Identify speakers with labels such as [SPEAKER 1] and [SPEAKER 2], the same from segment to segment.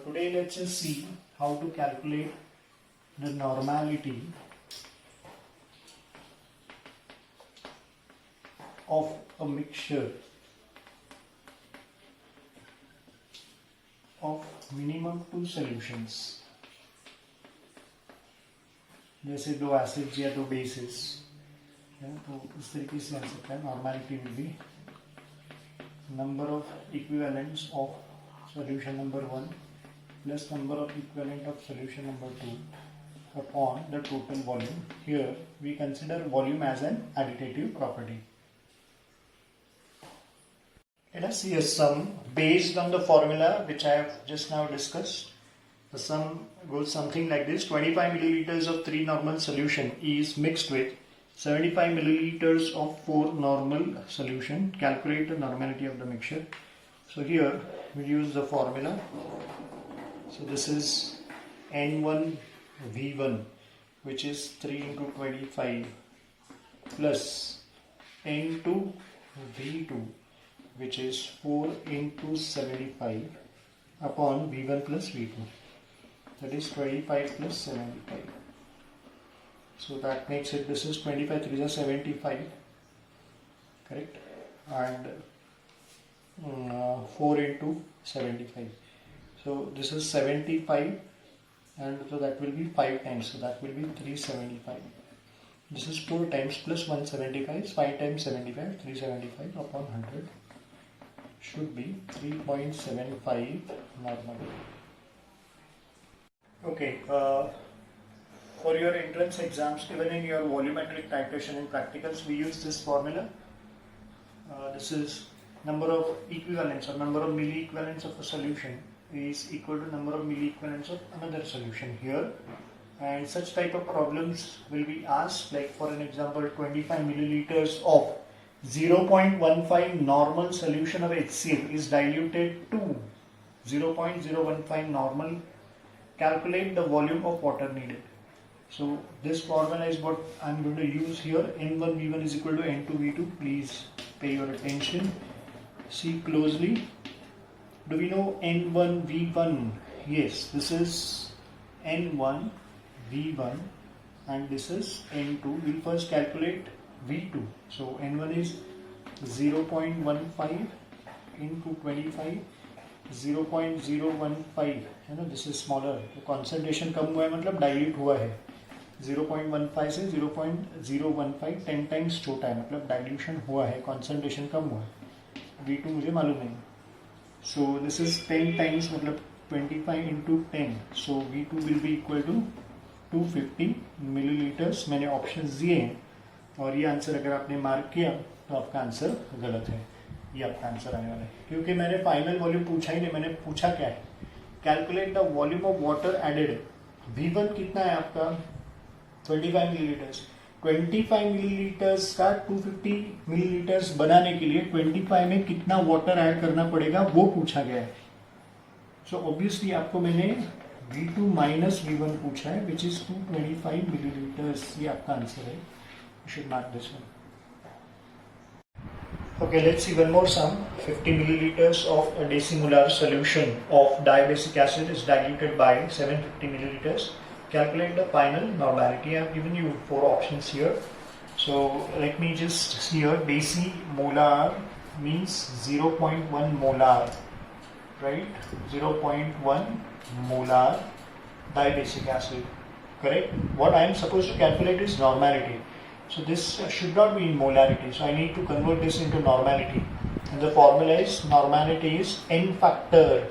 [SPEAKER 1] Today let's just see how to calculate the normality of a mixture of minimum two solutions. जैसे दो acids या दो basis है तो इस तरीके से आ सकता है. Normality will be number of equivalents of solution number 1 plus number of equivalent of solution number 2 upon the total volume. Here we consider volume as an additive property. Let us see a sum based on the formula which I have just now discussed. The sum goes something like this: 25 milliliters of 3 normal solution is mixed with 75 milliliters of 4 normal solution. Calculate the normality of the mixture. So here we use the formula. So this is N1V1, which is 3 into 25, plus N2V2, which is 4 into 75, upon V1 plus V2. That is 25 plus 75. So that makes it, this is 25, 3 is 75, correct, and 4 into 75. So this is 75, and so that will be 5 times, so that will be 375. This is 4 times plus 175 is 5 times 75, 375 upon 100 should be 3.75 normally. Okay. For your entrance exams, even in your volumetric titration and practicals, we use this formula. This is number of equivalents or number of milli-equivalents of a solution is equal to number of milli-equivalents of another solution here. And such type of problems will be asked, like for an example, 25 milliliters of 0.15 normal solution of HCl is diluted to 0.015 normal. Calculate the volume of water needed. So this formula is what I am going to use here. N1V1 is equal to N2V2. Please pay your attention. See closely. Do we know N1V1? Yes, this is N1V1 and this is N2. We will first calculate V2. So N1 is 0.15 into 25. 0.015 है ना, this is smaller. तो concentration कम हुआ है मतलब dilute हुआ है. 0.15 से 0.015 10 times छोटा है मतलब डाइल्यूशन हुआ है, कॉन्सेंट्रेशन कम हुआ है. V2 मुझे मालूम नहीं. सो दिस इज 10 टाइम्स मतलब 25 into 10. So V2 will be equal to 250 millilitres. मैंने ऑप्शन दिए हैं और ये आंसर अगर आपने मार्क किया तो आपका आंसर गलत है. ये आपका आंसर आने वाला है क्योंकि मैंने फाइनल वॉल्यूम पूछा ही नहीं. मैंने पूछा क्या है, calculate the volume of water added. V1 कितना है आपका 25 मिलीलीटर्स. 25 मिलीलीटर्स का 250 मिलीलीटर्स बनाने के लिए 25 में कितना वाटर ऐड करना पड़ेगा वो पूछा गया है. सो ऑब्वियसली आपको मैंने V2 माइनस V1 पूछा है विच इज 225 मिलीलीटर्स. ये आपका आंसर है. You should mark this one. Okay, let's see one more sum. 50 milliliters of a decimolar solution of diabasic acid is diluted by 750 milliliters. Calculate the final normality. I have given you 4 options here. So let me just see here. Decimolar means 0.1 molar, right? 0.1 molar diabasic acid, correct? What I am supposed to calculate is normality. So this should not be in molarity. So I need to convert this into normality. And the formula is normality is n factor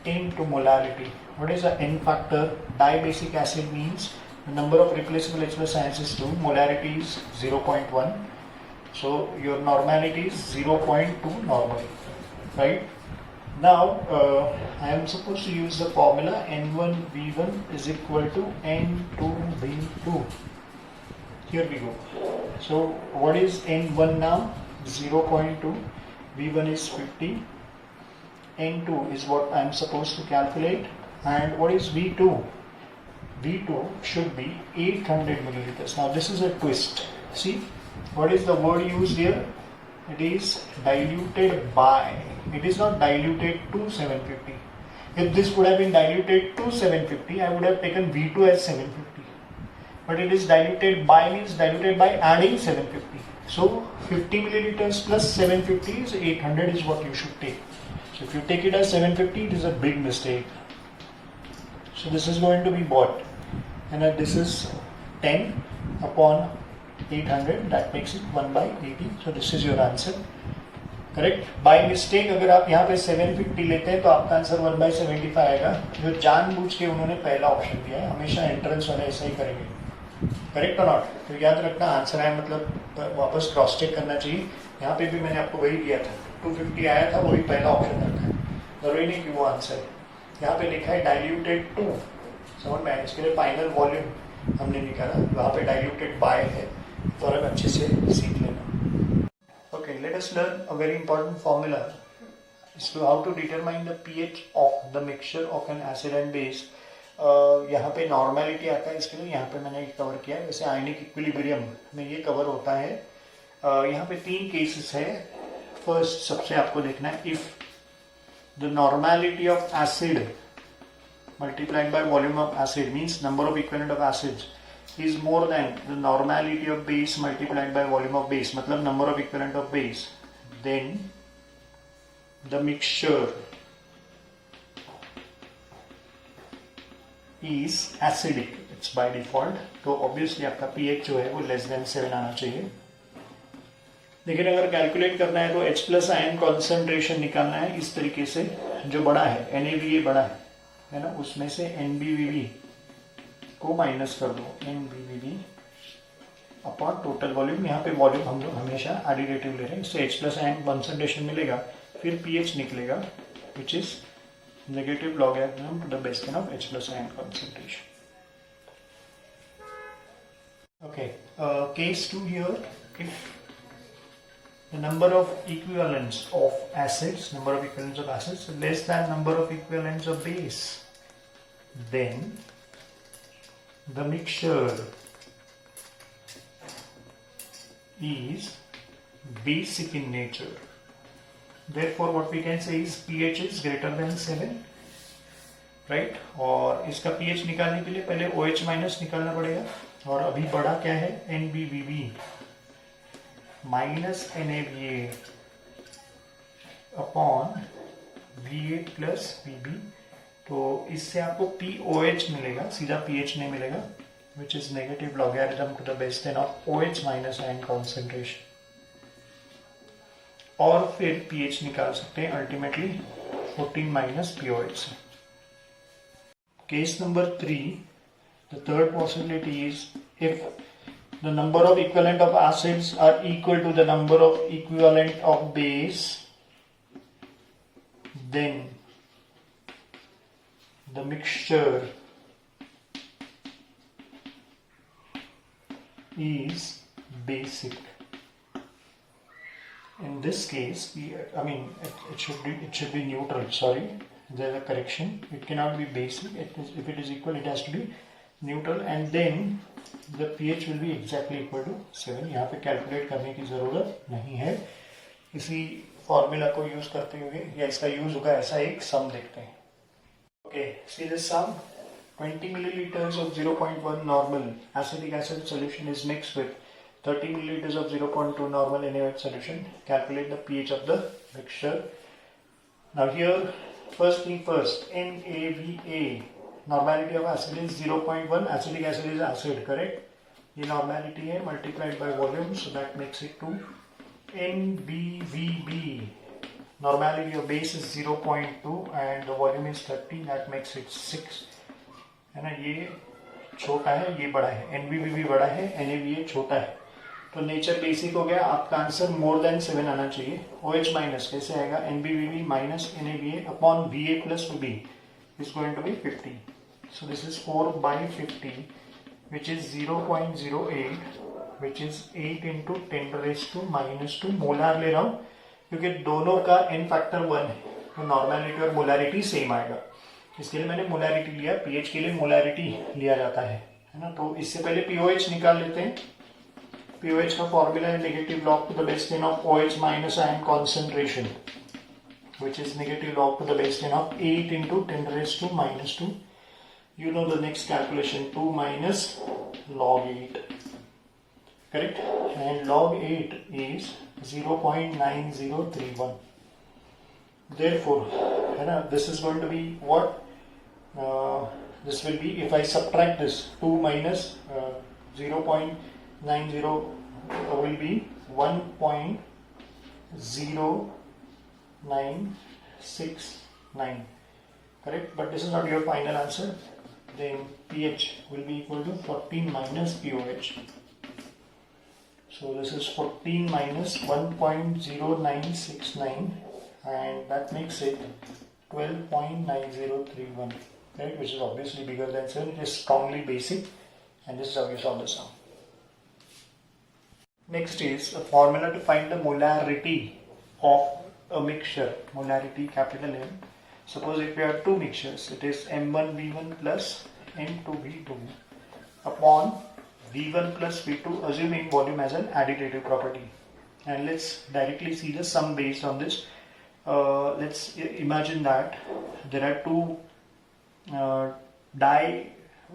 [SPEAKER 1] into molarity. What is the n factor? Diabasic acid means the number of replaceable H plus ions is 2. Molarity is 0.1. So your normality is 0.2 normal, right? Now I am supposed to use the formula N1V1 is equal to N2V2. Here we go. So what is N1 now? 0.2. V1 is 50. N2 is what I am supposed to calculate. And what is V2? V2 should be 800 milliliters. Now this is a twist. See, what is the word used here? It is diluted by. It is not diluted to 750. If this would have been diluted to 750, I would have taken V2 as 750. But it is diluted by, means diluted by adding 750. So 50 milliliters plus 750 is 800 is what you should take. So if you take it as 750, it is a big mistake. So this is going to be bought, and this is 10 upon 800, that makes it 1 by 80. So this is your answer. Correct. By mistake अगर आप यहाँ पे 750 लेते हैं तो आपका answer 1/75 आएगा. जो जानबूझ के उन्होंने पहला ऑप्शन दिया है, हमेशा एंट्रेंस वाले ऐसा ही करेंगे. करेक्ट और नॉट? तो याद रखना, आंसर है मतलब वापस क्रॉस चेक करना चाहिए. यहाँ पे भी मैंने आपको वही दिया था, 250 आया था, वही पहला ऑप्शन रखा है. जरूरी नहीं कि वो आंसर है. यहाँ पे लिखा है डाइल्यूटेड टू, समझ में आया? इसके लिए फाइनल वॉल्यूम हमने निकाला, वहाँ पे डाइल्यूटेड बाय है. फर्क अच्छे से सीख लेना. Okay, let us learn a very important formula as to how to determine the pH of the mixture of an acid and base. यहाँ पे नॉर्मेलिटी आता है, इसके लिए यहाँ पे मैंने कवर किया है. वैसे आयनिक इक्विलिब्रियम में ये कवर होता है. यहाँ पे 3 केसेस है. फर्स्ट सबसे आपको देखना है, if the normality of acid multiplied by volume of acid means number of equivalent of acids is more than the normality of base multiplied by volume of base, मतलब number of equivalent of base, then the mixture is acidic. It's by default. तो obviously आपका pH जो है वो less than 7 आना चाहिए. लेकिन अगर कैलकुलेट करना है तो H प्लस आयन कॉन्सेंट्रेशन निकालना है इस तरीके से. जो बड़ा है NaVa बड़ा है ना, उसमें से NbVb को माइनस कर दो. NbVb upon total volume. यहाँ पे वॉल्यूम हम लोग हमेशा एडिटिव ले रहे हैं, इससे H प्लस आयन कॉन्सेंट्रेशन मिलेगा, फिर pH निकलेगा which is negative logarithm to the base 10 of H plus ion concentration. Okay, case 2 here. If the number of equivalents of acids less than number of equivalents of base, then the mixture is basic in nature. Therefore what we can say is pH is greater than 7, right? और इसका pH निकालने के लिए पहले OH minus निकालना पड़ेगा. और अभी बड़ा क्या है, NbVb minus NaVa upon Va plus Vb. तो इससे आपको POH मिलेगा, सीधा pH नहीं मिलेगा, which is negative logarithm to the base 10 of OH minus ion concentration. और फिर pH निकाल सकते हैं अल्टीमेटली 14 माइनस POH से. Case number 3, the third possibility is if the number of equivalent of acids are equal to the number of equivalent of base, then the mixture is basic. In this case, it should be neutral. Sorry, there's a correction. It cannot be basic. If it is equal, it has to be neutral, and then the pH will be exactly equal to 7. यहाँ पे calculate करने की ज़रूरत नहीं है. इसी formula को use करते हुए या इसका यूज होगा ऐसा एक सम देखते हैं. Okay, see this sum. 20 milliliters of 0.1 normal acetic acid solution is mixed with 30 milliliters of 0.2 normal NaOH solution. Calculate the pH of the mixture. Now here, first thing first, NaVa normality of acid is 0.1. Acidic acid is acid, correct? ये normality है multiplied by volume, so that makes it 2. NbVb normality of base is 0.2 and the volume is 30, that makes it 6. है ना, ये छोटा है, ये बड़ा है. NbVb बड़ा है, NaVa छोटा है. तो नेचर बेसिक हो गया. आपका आंसर मोर देन 7 आना चाहिए. OH माइनस कैसे आएगा? NbVb minus NaVa upon Va plus V is going to be 50. So this is 4 by 50, which is 0.08, which is 8 into 10 raised to minus 2. Molar ले रहा हूँ क्योंकि दोनों का n फैक्टर 1 है, तो नॉर्मेलिटी और मोलारिटी सेम आएगा. इसके लिए मैंने मोलारिटी लिया. pH के लिए मोलारिटी लिया जाता है ना. तो इससे पहले POH निकाल लेते हैं. POH का फॉर्मूला है negative log to the base 10 of OH minus ion concentration, which is negative log to the base 10 of 8 into 10 raised to minus 2. You know the next calculation, 2 minus log 8. Correct? And log 8 is 0.9031. Therefore, this is going to be what? This will be, if I subtract this, 2 minus 0.90 will be 1.0969. Correct? But this is not your final answer. Then pH will be equal to 14 minus pOH. So this is 14 minus 1.0969, and that makes it 12.9031. Right, which is obviously bigger than 7. It is strongly basic, and this is how you solve the sum. Next is a formula to find the molarity of a mixture. Molarity, capital M. Suppose if you have two mixtures, it is M1V1 plus M2V2 upon V1 plus V2, assuming volume as an additive property. And let's directly see the sum based on this. Let's imagine that there are two di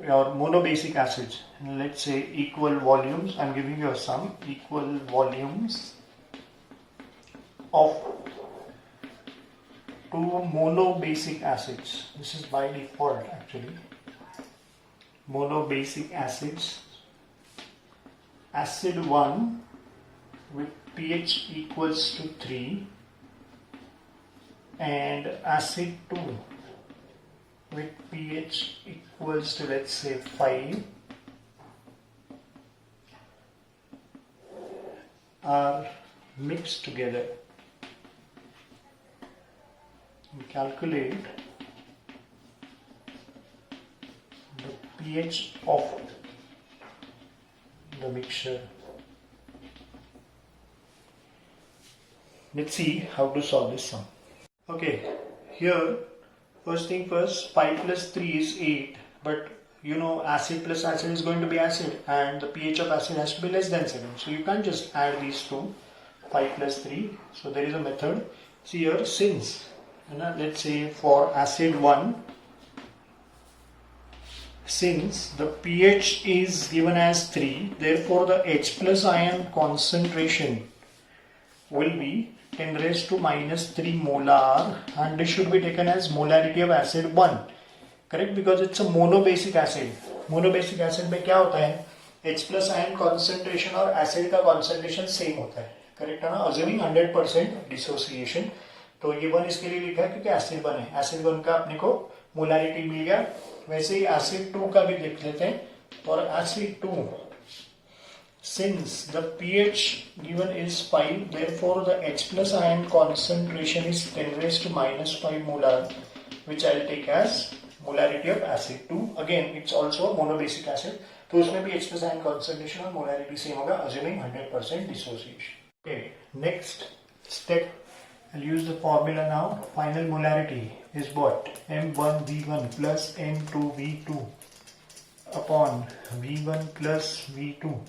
[SPEAKER 1] or monobasic acids, let's say equal volumes. I'm giving you a sum, equal volumes of two monobasic acids. This is by default actually. Monobasic acids. Acid 1 with pH equals to 3 and acid 2 with pH equals to, let's say, 5 are mixed together. We calculate the pH of the mixture. Let's see how to solve this sum. Okay, here first thing first, 5 plus 3 is 8, but you know acid plus acid is going to be acid, and the pH of acid has to be less than 7. So you can't just add these two, 5 plus 3. So there is a method. See here, since let's say for acid 1, since the pH is given as 3, therefore the H plus ion concentration will be 10 raised to minus 3 molar, and this should be taken as molarity of acid 1. Correct? Because it's a monobasic acid. Monobasic acid में क्या होता है? H plus ion concentration और acid का concentration same होता है. Correct है ना? Assuming 100% dissociation. तो ये 1 इसके लिए लिखा है क्योंकि acid 1 है. Acid 1 का अपने को molarity मिल गया. वैसे ही acid 2 का भी देख लेते हैं. और acid 2, since the pH given is 5, therefore the H plus ion concentration is 10 raised to minus 5 molar, which I will take as molarity of acid 2. Again, it's also a monobasic acid. तो उसमें भी H plus ion concentration और molarity same होगा, assuming 100% dissociation. Okay, next step, I'll use the formula now. Final molarity is what? M1V1 plus M2V2 upon V1 plus V2.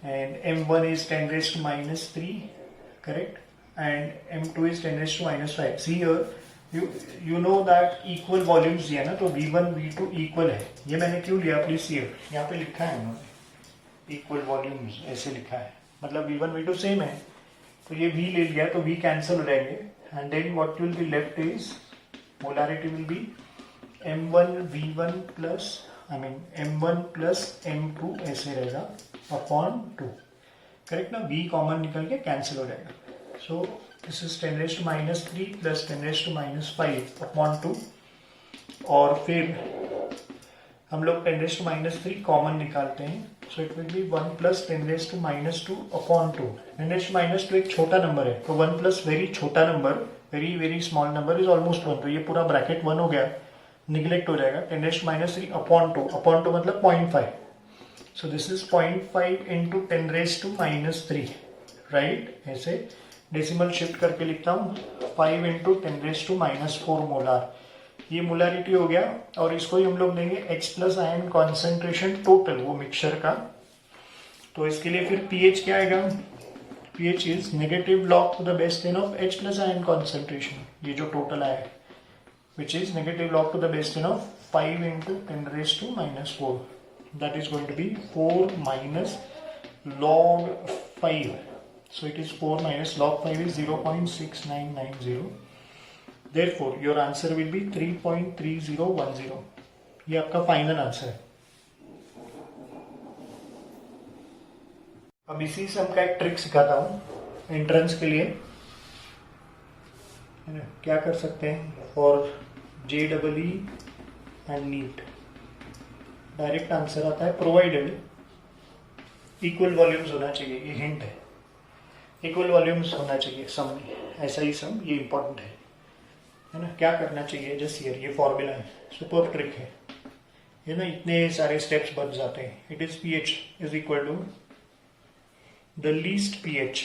[SPEAKER 1] And M1 is 10 raised to minus 3, correct? And M2 is 10 raised to minus 5. See here, you know that equal volumes दिया ना, तो V1 V2 equal है. ये मैंने क्यों लिया? Please see here. यहाँ पे लिखा है उन्होंने equal volumes, ऐसे लिखा है. मतलब V1 V2 same है. तो ये V ले लिया तो V cancel हो जाएंगे. And then what will be left is molarity will be M1 V1 plus M1 plus M2 ऐसे रहेगा upon 2. करेक्ट ना? V कॉमन निकल के कैंसिल हो जाएगा. So this is 10 raised to minus 3 plus 10 raised to minus 5 upon 2. और फिर हम लोग 10 raised to minus 3 कॉमन निकालते हैं. So it will be 1 plus 10 raised to minus 2 upon 2. 10 raised to minus 2 एक छोटा नंबर है, तो 1 plus वेरी छोटा number, very very small number is almost 1. तो ये पूरा ब्रैकेट 1 हो गया, निगलेक्ट हो जाएगा. 10 raised to minus 3 upon 2. upon 2 मतलब 0.5. So this is 0.5 into 10 raised to minus 3, right? ऐसे डेसिमल शिफ्ट करके लिखता हूँ. 5 into 10 raised to minus 4 molar. ये मोलारिटी हो गया, और इसको ही हम लोग देंगे H plus ion concentration total वो मिक्सचर का. तो इसके लिए फिर pH क्या आएगा? pH is negative log to the base 10 of H plus ion concentration. ये जो टोटल आया है which is negative log to the base 10 of 5 into 10 raised to minus 4. That is going to be 4 minus log 5. So it is 4 minus log 5 is 0.6990. Therefore your answer will be 3.3010. ये आपका final answer है. अब इसी से हमका एक trick सिखाता हूँ एंट्रेंस के लिए. है ना, क्या कर सकते हैं for JEE and NEET. Direct answer आता है प्रोवाइडेड इक्वल वॉल्यूम्स होना चाहिए. ये हिंट है, इक्वल वॉल्यूम्स होना चाहिए सम में. ऐसा ही सम, ये इंपॉर्टेंट है ना. क्या करना चाहिए जस्ट हियर, ये फॉर्मूला है, सुपर ट्रिक है ना. इतने सारे स्टेप्स बच जाते हैं. It is pH is equal to the least pH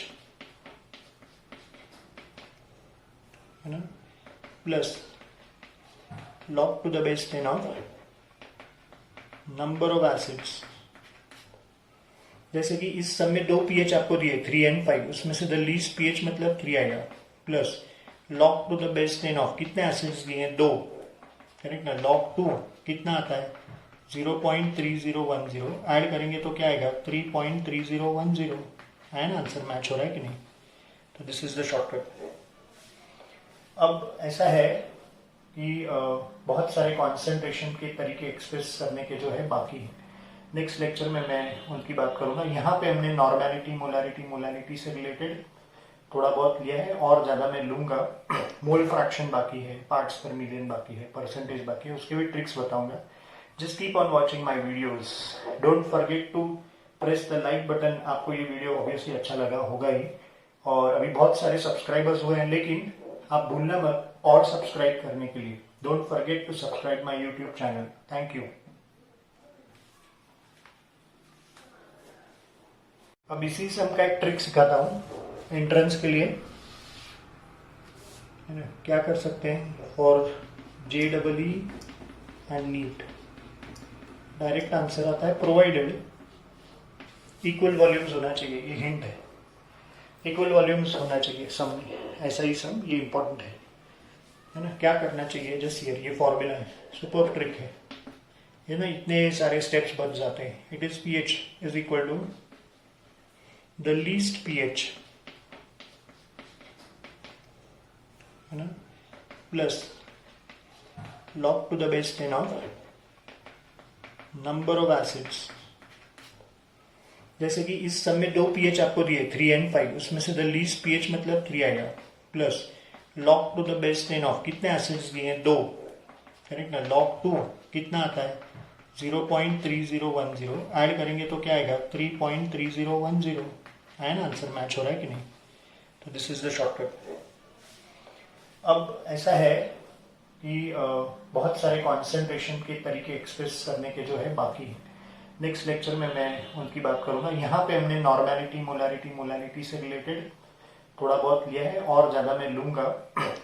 [SPEAKER 1] है ना plus log to the base 10 of number of acids. जैसे कि इस सब में दो pH आपको दिए 3 and 5, उसमें से द लीस्ट pH मतलब 3 आएगा plus log to the base 10 of कितने एसिड्स दिए हैं 2, करेक्ट ना. log 2 कितना आता है 0.3010. ऐड करेंगे तो क्या आएगा 3.3010. है ना, आंसर मैच हो रहा है कि नहीं. तो दिस इज द शॉर्टकट. अब ऐसा है कि बहुत सारे कॉन्सेंट्रेशन के तरीके एक्सप्रेस करने के जो है बाकी है. नेक्स्ट लेक्चर में मैं उनकी बात करूंगा. यहाँ पे हमने नॉर्मेलिटी, मोलारिटी से रिलेटेड थोड़ा बहुत लिया है, और ज़्यादा मैं लूंगा. मोल फ्रैक्शन बाकी है, पार्ट्स पर मिलियन बाकी है, परसेंटेज बाकी है, उसके भी ट्रिक्स बताऊंगा. Just keep on watching my videos. Don't forget to press the like button. आपको ये वीडियो ऑब्वियसली अच्छा लगा होगा ही, और अभी बहुत सारे सब्सक्राइबर्स हुए हैं, लेकिन आप भूलना मत और सब्सक्राइब करने के लिए. Don't forget to subscribe my YouTube channel. Thank you. अब इसी से हमका एक ट्रिक सिखाता हूँ एंट्रेंस के लिए. है ना, क्या कर सकते हैं for JEE and NEET. Direct answer आता है प्रोवाइडेड इक्वल वॉल्यूम्स होना चाहिए. ये हिंट है, इक्वल वॉल्यूम्स होना चाहिए सम में. ऐसा ही सम, ये इंपॉर्टेंट है ना. क्या करना चाहिए जस्ट हियर, ये फॉर्मूला है, सुपर ट्रिक है ना. इतने सारे स्टेप्स बच जाते हैं. It is pH is equal to the least pH है ना plus log to the base 10 of number of acids. जैसे कि इस सब में दो pH आपको दिए 3 and 5, उसमें से द लीस्ट pH मतलब 3 आएगा plus log to the base 10 of कितने एसिड्स दिए हैं 2, करेक्ट ना. log 2 कितना आता है 0.3010. ऐड करेंगे तो क्या आएगा 3.3010. है ना, आंसर मैच हो रहा है कि नहीं. तो दिस इज द शॉर्टकट. अब ऐसा है कि बहुत सारे कॉन्सेंट्रेशन के तरीके एक्सप्रेस करने के जो है बाकी है. नेक्स्ट लेक्चर में मैं उनकी बात करूंगा. यहाँ पे हमने नॉर्मेलिटी, मोलारिटी से रिलेटेड थोड़ा बहुत लिया है, और ज़्यादा मैं लूंगा.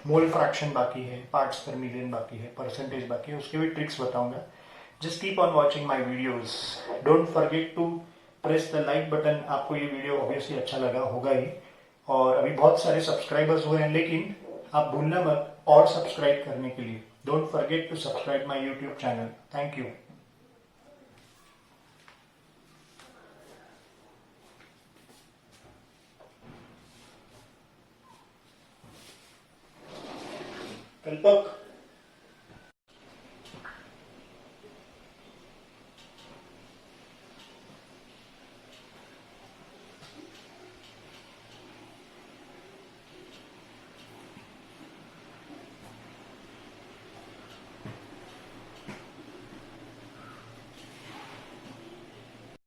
[SPEAKER 1] मोल फ्रैक्शन बाकी है, पार्ट्स पर मिलियन बाकी है, परसेंटेज बाकी है, उसके भी ट्रिक्स बताऊंगा. Just keep on watching my videos. Don't forget to press the like button. आपको ये वीडियो ऑब्वियसली अच्छा लगा होगा ही, और अभी बहुत सारे सब्सक्राइबर्स हुए हैं, लेकिन आप भूलना मत और सब्सक्राइब करने के लिए. Don't forget to subscribe my YouTube channel. Thank you. कल्पक